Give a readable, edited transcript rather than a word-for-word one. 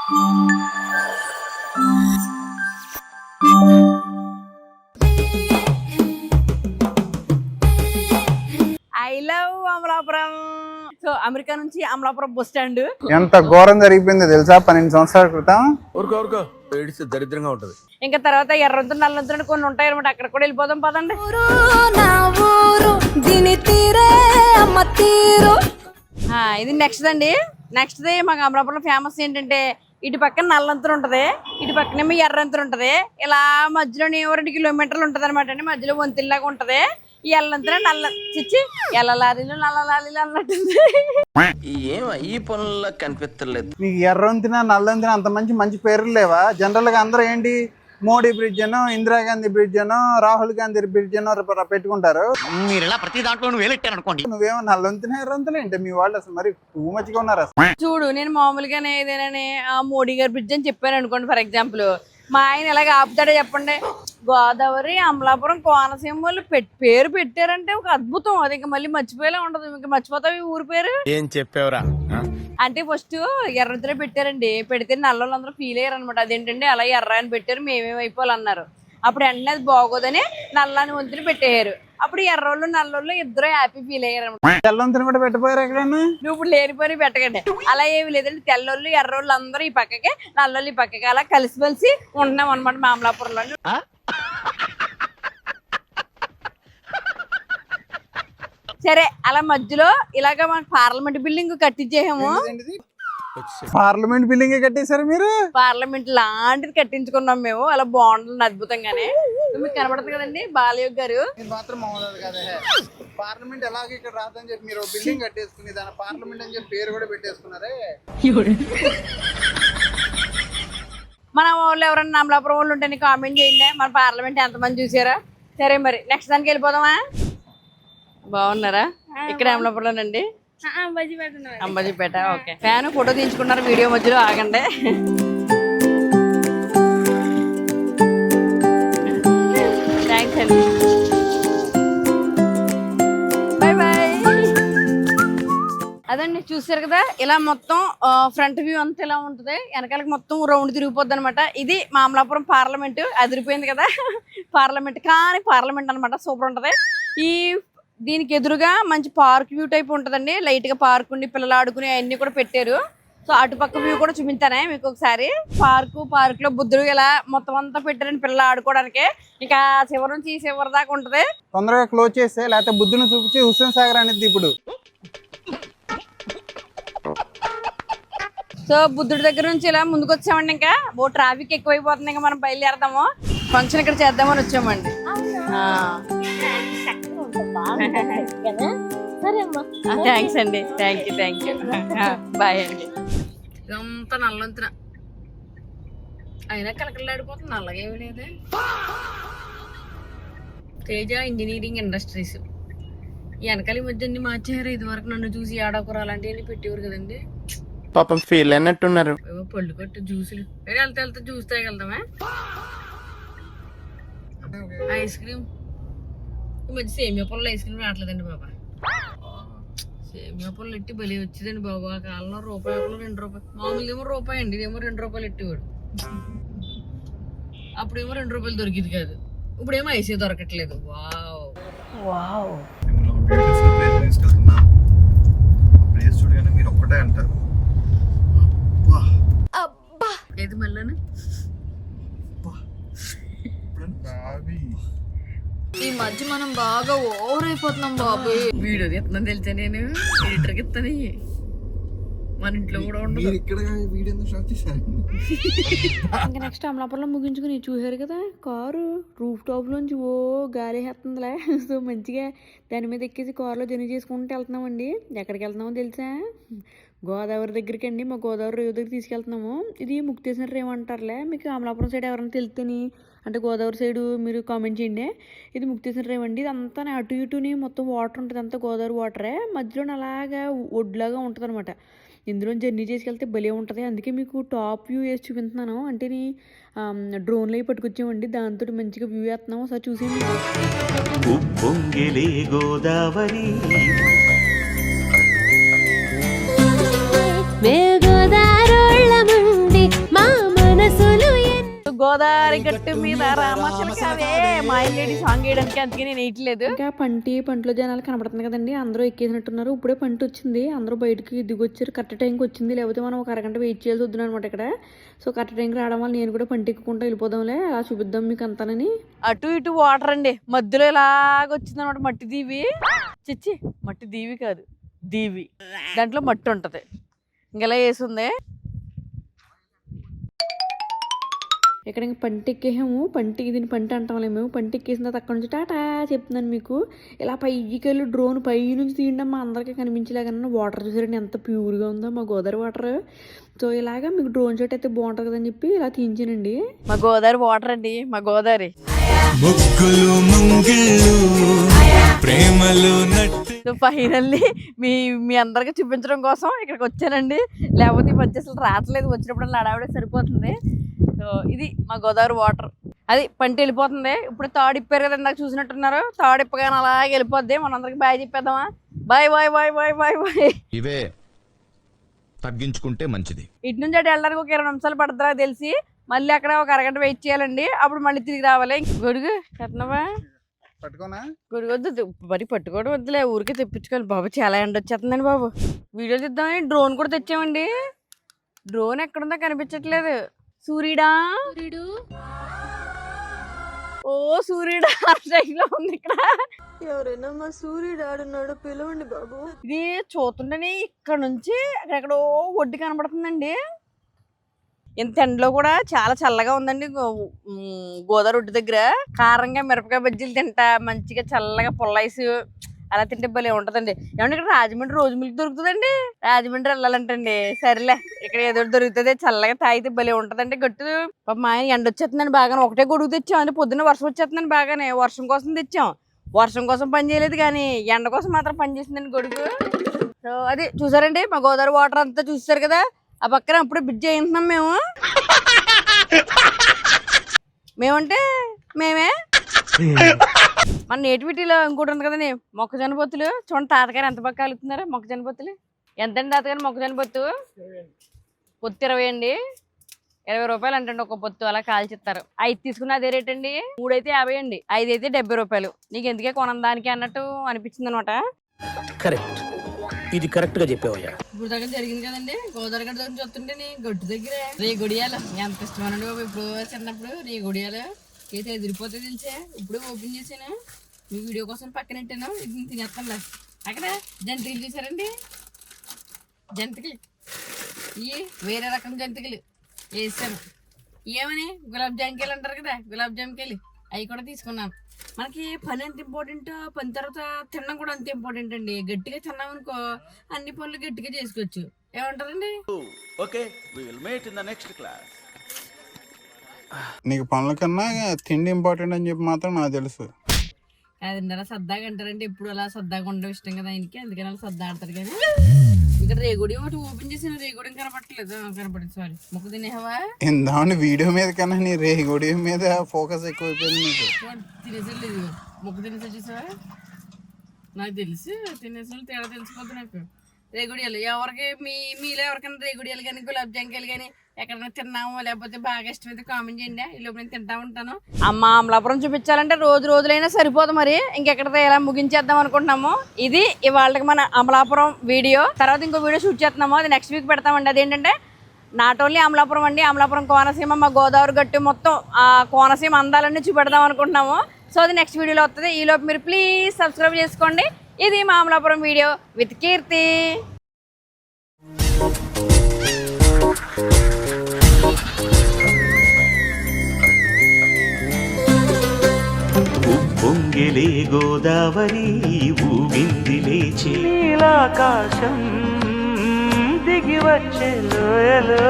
I love Amalapuram. So America నుంచి Amalapuram bus stand. ఎంత ఘోరం జరిగిపోయిందో తెలుసా 12 సంవత్సరాల క్రితం. ఏడిస్తే దరిద్రంగా ఉంటది. ఇంకా తర్వాత ఎర్రంతులు నల్లంతులు కొన్ని ఉంటాయి అనమాట, అక్కడ కూడా వెళ్ళిపోదాం పదండి. ఇది నెక్స్ట్ అండి. నెక్స్ట్ ది మాకు అమలాపురం ఫేమస్ ఏంటంటే ఇటు పక్కన నల్లంతులు ఉంటది, ఇటు పక్కనేమో ఎర్రంతులు ఉంటది. ఇలా మధ్యలోనే 2 కిలోమీటర్లు ఉంటది అనమాట అండి. మధ్యలో వంతిల్లాగా ఉంటది. ఈ ఎల్లంతులు నల్ల చిచ్చి ఎల్ల లారీలు నల్ల లారీలు అన్నట్టుంది. ఈ పనుల్లో కనిపించలేదు. మీకు ఎర్రొంతిన నల్లొంతిన అంత మంచి పేర్లు లేవా? జనరల్ గా అందరూ ఏంటి మోడీ బ్రిడ్జ్ అనో, ఇందిరాగాంధీ బ్రిడ్జ్ అనో, రాహుల్ గాంధీ బ్రిడ్జ్ అనో పెట్టుకుంటారు. మీరు ఇలా ప్రతి దాంట్లో వేలెట్టారనుకోండి. నువ్వేమో నల్లొంతిన ఎర్రొంతిన ఏంటి మీ వాళ్ళు? అసలు మరి టూ మచ్గా ఉన్నారు అసలు. చూడు, నేను మామూలుగానే ఏదైనా మోడీ గారి బ్రిడ్జ్ అని చెప్పాను అనుకోండి ఫర్ ఎగ్జాంపుల్. మా ఆయన ఎలాగ ఆపుతాడో చెప్పండి. గోదావరి అమలాపురం కోనసీమ వాళ్ళు పేరు పెట్టారంటే ఒక అద్భుతం. అది ఇంకా మళ్ళీ మర్చిపోయేలా ఉండదు. ఇంకా మర్చిపోతావు ఈ ఊరి పేరు. ఏం చెప్పావురా? అంటే ఫస్ట్ ఎర్రతులే పెట్టారండి. పెడితే నల్లోళ్ళందరూ ఫీల్ అయ్యారు అనమాట. అదేంటండి అలా ఎర్ర అని పెట్టారు, మేమేమి అయిపోవాలన్నారు. అప్పుడు వెంటనే అది బాగోదని నల్లని వంతుని పెట్టేయారు. అప్పుడు ఎర్రోళ్ళు నల్లోళ్ళు ఇద్దరు హ్యాపీ ఫీల్ అయ్యారు అనమాట. తెల్లొంతిన కూడా పెట్టిపోయారు ఎక్కడన్నా. నువ్వు ఇప్పుడు లేనిపోయి పెట్టకండి. అలా ఏమి లేదండి. తెల్లోళ్ళు ఎర్రోళ్ళు అందరూ ఈ పక్కకి, నల్లోళ్ళు ఈ పక్కకి అలా కలిసిమెలిసి ఉంటున్నాం అనమాట మామలాపురంలో. సరే, అలా మధ్యలో ఇలాగ మనకు పార్లమెంట్ బిల్డింగ్ కట్టించేసాము. పార్లమెంట్ బిల్డింగ్ కట్టేశారు మీరు? పార్లమెంట్ లాంటిది కట్టించుకున్నాం మేము. అలా బాగుంటుంది అద్భుతంగానే. మీకు కనబడుతుంది కదండి బాలయోగ్ గారు. మాత్రం పార్లమెంట్ ఎలాగ ఇక్కడ రాదని చెప్పి మీరు బిల్డింగ్ కట్టేసుకుని దాని పార్లమెంట్ అని చెప్పి పేరు కూడా పెట్టేసుకున్నారే. మన వాళ్ళు ఎవరన్నా అమలాపురం వాళ్ళు ఉంటే కామెంట్ చేయండి. మన పార్లమెంట్ ఎంతమంది చూసారా? సరే, మరి నెక్స్ట్ దానికి వెళ్ళిపోదామా? బాగున్నారా? ఇక్కడ అమలాపురంలోనండి, అంబాజీపేట. ఓకే, ఫ్యాన్ ఫోటో తీయించుకున్నారు వీడియో మధ్యలో. ఆగండి. థ్యాంక్స్ అండి. Bye bye. అదండి, చూసారు కదా. ఇలా మొత్తం ఫ్రంట్ వ్యూ అంతా ఇలా ఉంటుంది. వెనకాలకి మొత్తం రౌండ్ తిరిగిపోద్ది అనమాట. ఇది మామలాపురం పార్లమెంట్. అదిరిపోయింది కదా పార్లమెంట్. కానీ పార్లమెంట్ అనమాట సూపర్ ఉంటుంది. దీనికి ఎదురుగా మంచి పార్క్ వ్యూ టైప్ ఉంటుందండి. లైట్గా పార్క్ ఉండి పిల్లలు ఆడుకుని అవన్నీ కూడా పెట్టారు. సో అటుపక్క వ్యూ కూడా చూపించానే మీకు ఒకసారి. పార్క్లో బుద్ధుడు ఇలా మొత్తం అంతా పెట్టారండి పిల్లలు ఆడుకోవడానికి. ఇంకా చివరి నుంచి చివరి దాకా ఉంటుంది. తొందరగా క్లోజ్ చేస్తే లేకపోతే బుద్ధుని చూపించి హుస్సేన్ సాగర్ అనేది ఇప్పుడు. సో బుద్ధుడి దగ్గర నుంచి ఇలా ముందుకు వచ్చామండి. ఇంకా ట్రాఫిక్ ఎక్కువైపోతుంది. ఇంకా మనం బయలుదేరదాము. ఫంక్షన్ ఇక్కడ చేద్దామని వచ్చామండి. థ్యాంక్స్ అండి. Thank you. బాయ్ అండి. ఇదంతా నల్లంతున అయినా కలకలాడిపోతుంది. నల్లగా ఏమి లేదే. Teja engineering industries. ఈ వెనకాల మధ్య అన్ని మార్చారు. ఇది వరకు నన్ను చూసి ఆడకూర అలాంటివన్నీ పెట్టేవారు కదండి. పాపం ఫీల్ అయినట్టున్నారు. పళ్ళు కొట్టు జ్యూసులు వెళ్తే జ్యూస్ తాగెళ్దామా? Ice cream. ఈ మధ్య సేమియా పొలంలో ఐస్ క్రీమ్ రావట్లేదండి బాబా. సేమియా పొలం ఎట్టి బలి వచ్చిందండి బాబు. ఆ కాలంలో రూపాయి 2 రూపాయలు. మామూలు ఏమో రూపాయి అండి, ఇదేమో 2 రూపాయలు ఎట్టేవాడు. అప్పుడేమో 2 రూపాయలు దొరికింది కాదు. ఇప్పుడేమో ఐసే దొరకట్లేదు. వావ్. మీరు ఒక్కటే అంటారు. ఏది మళ్ళీ ఈ మధ్య మనం బాగా ఓవర్ అయిపోతున్నాం బాబు. వీడియో తీస్తున్నాను తెలుసా నేను. ఎడిటర్కి ఇస్తాను. మన ఇంట్లో కూడా ఉండదు. ఇంకా నెక్స్ట్ అమలాపురంలో ముగించుకుని చూసారు కదా కారు రూఫ్ టాప్ లోంచి గాలి వేస్తుందిలే. సో మంచిగా దాని మీద ఎక్కేసి కారులో జర్నీ చేసుకుంటూ వెళ్తున్నామండి. ఎక్కడికి వెళ్తున్నామో తెలుసా? గోదావరి దగ్గరికి అండి. మా గోదావరి రేవు దగ్గర తీసుకెళ్తున్నాము. ఇది ముక్తేశ్వర రేవు అంటారులే. మీకు అమలాపురం సైడ్ ఎవరైనా తెలుస్తని అంటే గోదావరి సైడు మీరు కామెంట్ చేయండి. ఇది ముక్తేశ్వర రేవు అండి. ఇదంతా అటు ఇటుని మొత్తం వాటర్ ఉంటుంది. అంతా గోదావరి వాటరే. మధ్యలో అలాగా ఒడ్లాగా ఉంటుంది అనమాట. ఇందులో జర్నీ చేసుకెళ్తే భలే ఉంటుంది. అందుకే మీకు టాప్ వ్యూ వేసి చూపిస్తున్నాను. అంటే డ్రోన్లో అవి పట్టుకొచ్చామండి. దాంతో మంచిగా వ్యూ వేస్తున్నాము. ఒకసారి చూసేయండి. గోదావరి గోదావరి గట్టు మీద రామచిలకవే మా ఇల్లేడి సాంగ్ వేయడానికి అందుకే నేను వేయట్లేదు. ఇంకా పంటలో జనాలు కనబడుతుంది కదండి, అందరూ ఎక్కేసినట్టున్నారు. ఇప్పుడే పంట వచ్చింది, అందరూ బయటకి దిగొచ్చారు. కరెక్ట్ టైంకి వచ్చింది, లేకపోతే మనం ఒక అరగంట వెయిట్ చేయాల్సి వద్దు అనమాట ఇక్కడ. సో కరెక్ట్ టైంకి రావడం వల్ల నేను కూడా పంట ఎక్కుకుంటా వెళ్ళిపోదాంలే, అలా చూపిద్దాం మీకు అంతానని. అటు ఇటు వాటర్ అండి, మధ్యలో ఇలాగ వచ్చింది అనమాట మట్టి దీవి. చిచ్చి మట్టి దీవి కాదు, దీవి, దాంట్లో మట్టి ఉంటది. ఇంకెలా వేసింది ఇక్కడ. ఇంక పంట ఎక్కేసాము, దీని పంట అంటాంలే మేము. పంట ఎక్కేసిన తర్వాత అక్కడ నుంచి టాటా చెప్తున్నాను మీకు. ఇలా పైకి వెళ్ళి డ్రోన్ పై నుంచి తీయడం మా అందరికీ కనిపించలేకన్నా. వాటర్ చూసారండి ఎంత ప్యూర్గా ఉందో మా గోదావరి వాటర్. సో ఇలాగా మీకు డ్రోన్ షాట్ అయితే బాగుంటుంది కదని చెప్పి ఇలా తీయించానండి. మా గోదావరి వాటర్ అండి, మా గోదావరి. సో ఫైనల్లీ మీ అందరికి చూపించడం కోసం ఇక్కడికి వచ్చానండి. లేకపోతే ఈ మధ్య అసలు రావట్లేదు, వచ్చినప్పుడు అడావిడే సరిపోతుంది. సో ఇది మా గోదావరి వాటర్. అది పంట వెళ్ళిపోతుంది. ఇప్పుడు తాడు ఇప్పారు కదా, ఇందాక చూసినట్టున్నారు. తాడు ఇప్పగానే అలాగే వెళ్ళిపోద్ది. మనందరికి బాయ్ చెప్పేద్దామా? Bye bye bye bye bye bye. ఇవే తగ్గించుకుంటే మంచిది. ఇటు నుంచి అటు వెళ్ళడానికి ఒక 20 నిమిషాలు పడుతుందా తెలిసి. మళ్ళీ అక్కడ ఒక అరగంట వెయిట్ చేయాలండి, అప్పుడు మళ్ళీ తిరిగి రావాలి. గొడుగు కట్నవా? పట్టుకోనా? గొడుగు వద్దు, మరి పట్టుకోవడం వద్దులే, ఊరికే తెప్పించుకోవాలి. బాబు చాలా ఎండ వచ్చేస్తుందండి బాబు. వీడియో తీద్దామని డ్రోన్ కూడా తెచ్చామండి. డ్రోన్ ఎక్కడుందో కనిపించట్లేదు. సూర్యుడా, ఓ సూర్యుడా లో ఉంది ఇక్కడ. ఎవరైనా మా సూర్యుడు ఆడున్నాడు, పిలవండి బాబు. ఇది చూస్తుంటేనే ఇక్కడ నుంచి అక్కడెక్కడో ఒడ్డు కనబడుతుందండి. ఇంత ఎండలో కూడా చాలా చల్లగా ఉందండి. గోదావరి ఒడ్డు దగ్గర కారంగా మిరపకాయ బజ్జీలు తింటా, మంచిగా చల్లగా పుల్లైస్ అలా తింటే భలే ఉంటదండి. ఏమంటే ఇక్కడ రాజమండ్రి రోజు మిల్క్ దొరుకుతుందండి. రాజమండ్రి వెళ్ళాలంటండి. సరేలే, ఇక్కడ ఏదో దొరుకుతుంది, చల్లగా తాగితే భలే ఉంటదండి. గట్టు పాప మా ఆయన ఎండ వచ్చేస్తుందండి బాగానే. ఒకటే గొడుగు తెచ్చాం అంటే, పొద్దున్న వర్షం వచ్చేస్తుందండి బాగానే. వర్షం కోసం తెచ్చాం, వర్షం కోసం పని చేయలేదు కానీ ఎండ కోసం మాత్రం పని చేసిందండి గొడుగు. సో అది చూసారండి మా గోదావరి వాటర్ అంతా చూసారు కదా. ఆ పక్కన అప్పుడే బ్రిడ్జ్ వేయింటున్నాం మేమంటే మేమే. మన నేటివిటీలో ఇంకోటి ఉంది కదండి, మొక్కజొన్న పొత్తులు. చూడండి తాతగారు ఎంత బాగా కలుగుతున్నారు మొక్కజొన్న పొత్తులు. ఎంతండి తాతగారు మొక్కజొన్న పొత్తు? పొత్తు 20 అండి, 20 రూపాయలు అంటండి ఒక పొత్తు. అలా కాల్చిస్తారు. 5 తీసుకున్న అదే రేట్ అండి. 3 అయితే 50 అండి, 5 అయితే 70 రూపాయలు. నీకు ఎందుకే కొనందానికి అన్నట్టు అనిపించింది అనమాట. కరెక్ట్, ఇది కరెక్ట్ గా చెప్పావయ్యా. ఇప్పుడు దగ్గర జరిగింది కదండి, గోదావరి గడ్డ దగ్గర చూస్తుంటే గొడ్డు దగ్గర రేగుడియాలు ఎంత ఇష్టమనండి బాబు. ఇప్పుడు చిన్నప్పుడు రేగుడియాలు అయితే ఎదిరిపోతే తెలిసే. ఇప్పుడు ఓపెన్ చేసాను, మీ వీడియో కోసం పక్కన పెట్టాను. ఇది తినేస్తాను. అక్కడ జంతికలు చూసారండి, జంతికలు. ఇవి వేరే రకం జంతికలు వేసాను. ఏమని గులాబ్ జామకాయలు అంటారు కదా, గులాబ్ జామకాయలు అవి కూడా తీసుకున్నాను. మనకి పని ఎంత ఇంపార్టెంట్, పని తర్వాత తినడం కూడా అంత ఇంపార్టెంట్ అండి. గట్టిగా తిన్నాం అనుకో అన్ని పనులు గట్టిగా చేసుకోవచ్చు. ఏమంటారండి? Okay, we will meet in the next class. నీకు పనుల కన్నా తిండి ఇంపార్టెంట్ అని చెప్పి మాత్రం నాకు తెలుసు. కాదండి, అలా సరదాగా అంటారంటే ఎప్పుడు అలా సరదాగా ఉండడం ఇష్టం కదా ఆయనకి, అందుకని అలా సరదా ఆడతారు. కానీ ఇక్కడ రేగుడి ఒకటి ఓపెన్ చేసిన రేగుడి కనపడట్లేదు. కనపడింది, సారీ. ముక్కు తినేవా? ఇందామని వీడియో మీద కన్నా నీ రేగుడి మీద ఫోకస్ ఎక్కువైపోయింది నీకు. తినేసలేదు, ముక్కు తినేసా చూసావా? నాకు తెలుసు తినేసిన తేడా తెలిసిపోద్ది నాకు. రేగుడియాలు ఎవరికి మీలో ఎవరికైనా రేగుడియాలు కానీ గులాబ్ జామకాయలు కానీ ఎక్కడైనా తిన్నామో లేకపోతే బాగా ఇష్టమైతే కామెంట్ చేయండి. ఇలా నేను తింటా ఉంటాను. అమ్మ అమలాపురం చూపించాలంటే రోజులైనా సరిపోదు. మరి ఇంకెక్కడితో ఎలా ముగించేద్దాం అనుకుంటున్నాము. ఇది ఇవాళకి మన అమలాపురం వీడియో. తర్వాత ఇంకో వీడియో షూట్ చేస్తున్నాము, అది నెక్స్ట్ వీక్ పెడతామండి. అదేంటంటే నాట్ ఓన్లీ అమలాపురం అండి, అమలాపురం కోనసీమ, మా గోదావరి గట్టు మొత్తం ఆ కోనసీమ అందాలన్నీ చూపెడదాం అనుకుంటున్నాము. సో అది నెక్స్ట్ వీడియోలో వస్తుంది. ఈలోపు మీరు ప్లీజ్ సబ్స్క్రైబ్ చేసుకోండి. ఇది మా అమలాపురం వీడియో విత్ కీర్తి. పొంగిలే గోదావరి ఊగింది లేచి, నీలాకాశం దిగి వచ్చే లోయలో